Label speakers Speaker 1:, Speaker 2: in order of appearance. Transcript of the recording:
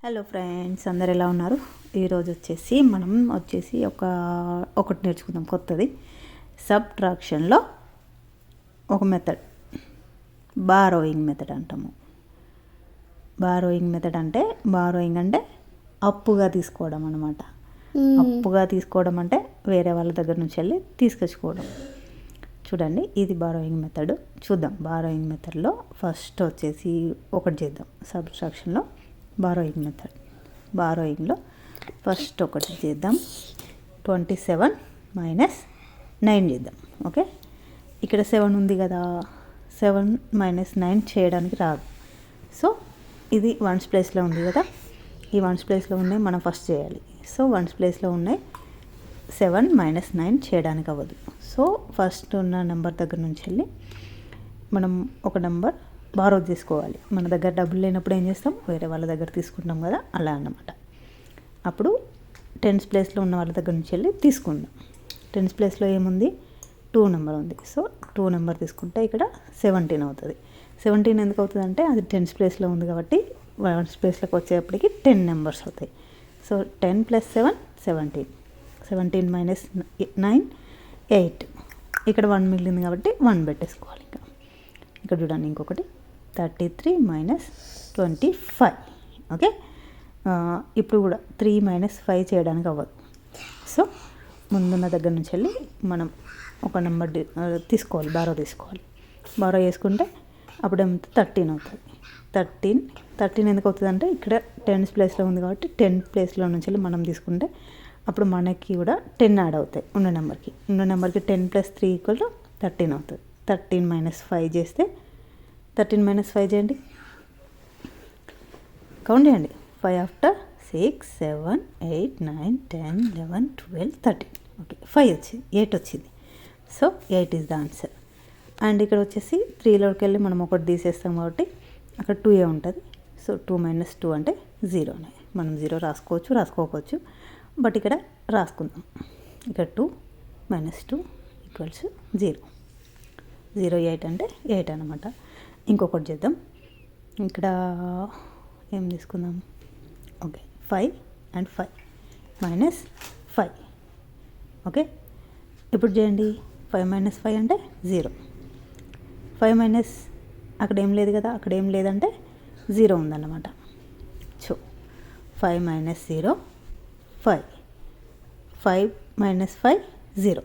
Speaker 1: Hello friends, అందరు ఎలా ఉన్నారు? ఈరోజు మనం ఒకటి నేర్చుకుందాం కొత్తది. సబ్ట్రాక్షన్లో ఒక మెథడ్, బారోయింగ్ మెథడ్ అంటాము. బారోయింగ్ అంటే అప్పుగా తీసుకోవడం అనమాట. అప్పుగా తీసుకోవడం అంటే వేరే వాళ్ళ దగ్గర నుంచి వెళ్ళి తీసుకొచ్చుకోవడం. చూడండి, ఇది బారోయింగ్ మెథడ్. చూద్దాం. బారోయింగ్ మెథడ్లో ఫస్ట్ ఒకటి చేద్దాం. సబ్ట్రాక్షన్లో బారోయింగ్ మెథడ్. బారోయింగ్లో ఫస్ట్ ఒకటి చేద్దాం. 27 - 9 చేద్దాం. ఓకే, ఇక్కడ 7 ఉంది కదా, 7 - 9 చేయడానికి రాదు. సో ఇది వన్స్ ప్లేస్లో ఉంది కదా, ఈ వన్స్ ప్లేస్లో ఉన్నాయి మనం ఫస్ట్ చేయాలి. సో వన్స్ ప్లేస్లో ఉన్నాయి 7 - 9 చేయడానికి అవ్వదు. సో ఫస్ట్ ఉన్న నెంబర్ దగ్గర నుంచి వెళ్ళి మనం ఒక నెంబర్ బారో తీసుకోవాలి. మన దగ్గర డబ్బులు లేనప్పుడు ఏం చేస్తాం, వేరే వాళ్ళ దగ్గర తీసుకుంటాం కదా, అలా అన్నమాట. అప్పుడు 10th ప్లేస్లో ఉన్న వాళ్ళ దగ్గర నుంచి వెళ్ళి తీసుకుందాం. 10th ప్లేస్లో ఏముంది, 2 నెంబర్ ఉంది. సో 2 నెంబర్ తీసుకుంటే ఇక్కడ 17 అవుతుంది. 17 ఎందుకు అవుతుంది అంటే అది 10th ప్లేస్లో ఉంది కాబట్టి 1st ప్లేస్లోకి వచ్చేప్పటికి 10 నెంబర్స్ అవుతాయి. సో 10 + 7 17. 17 - 9 8. ఇక్కడ 1 మిగిలింది కాబట్టి 1 పెట్టేసుకోవాలి. ఇక్కడ చూడండి, ఇంకొకటి 33 - 25. ఓకే, ఇప్పుడు కూడా 3 - 5 చేయడానికి అవ్వదు. సో ముందున్న దగ్గర నుంచి వెళ్ళి మనం ఒక నెంబర్ తీసుకోవాలి, బారో తీసుకోవాలి. బారో చేసుకుంటే అప్పుడు ఏమవుతుంది, 13 అవుతుంది. 13 ఎందుకు అవుతుంది అంటే ఇక్కడ 10th ప్లేస్లో ఉంది కాబట్టి 10th ప్లేస్లో నుంచి వెళ్ళి మనం తీసుకుంటే అప్పుడు మనకి కూడా 10 యాడ్ అవుతాయి ఉన్న నెంబర్కి. 10 + 3 = 13 అవుతుంది. 13 - 5 చేస్తే 13 - 5 చేయండి, కౌంట్ చేయండి. 5 ఆఫ్టర్ 6 7 8 9 10 11 12 13. ఓకే, 5 వచ్చింది, 8 వచ్చింది. So 8 is the answer. And ఇక్కడ 3లోకి వెళ్ళి మనం ఒకటి తీసేస్తాం కాబట్టి అక్కడ 2a ఉంటుంది. సో 2 - 2 అంటే 0. మనం 0 రాసుకోవచ్చు, రాసుకోకపోవచ్చు, బట్ ఇక్కడ రాసుకుందాం. ఇక్కడ 2 - 2 = 0. 0 8 అంటే 8 అనమాట. ఇంకొకటి చేద్దాం. ఇక్కడ ఏం తీసుకుందాం, ఓకే, 5 and 5 - 5. ఓకే, ఇప్పుడు చేయండి. 5 - 5 అంటే 0. 5 అక్కడ ఏం లేదు కదా, అక్కడ ఏం లేదంటే 0 ఉందన్నమాట. సో 5 - 0 5. 5 - 5 0.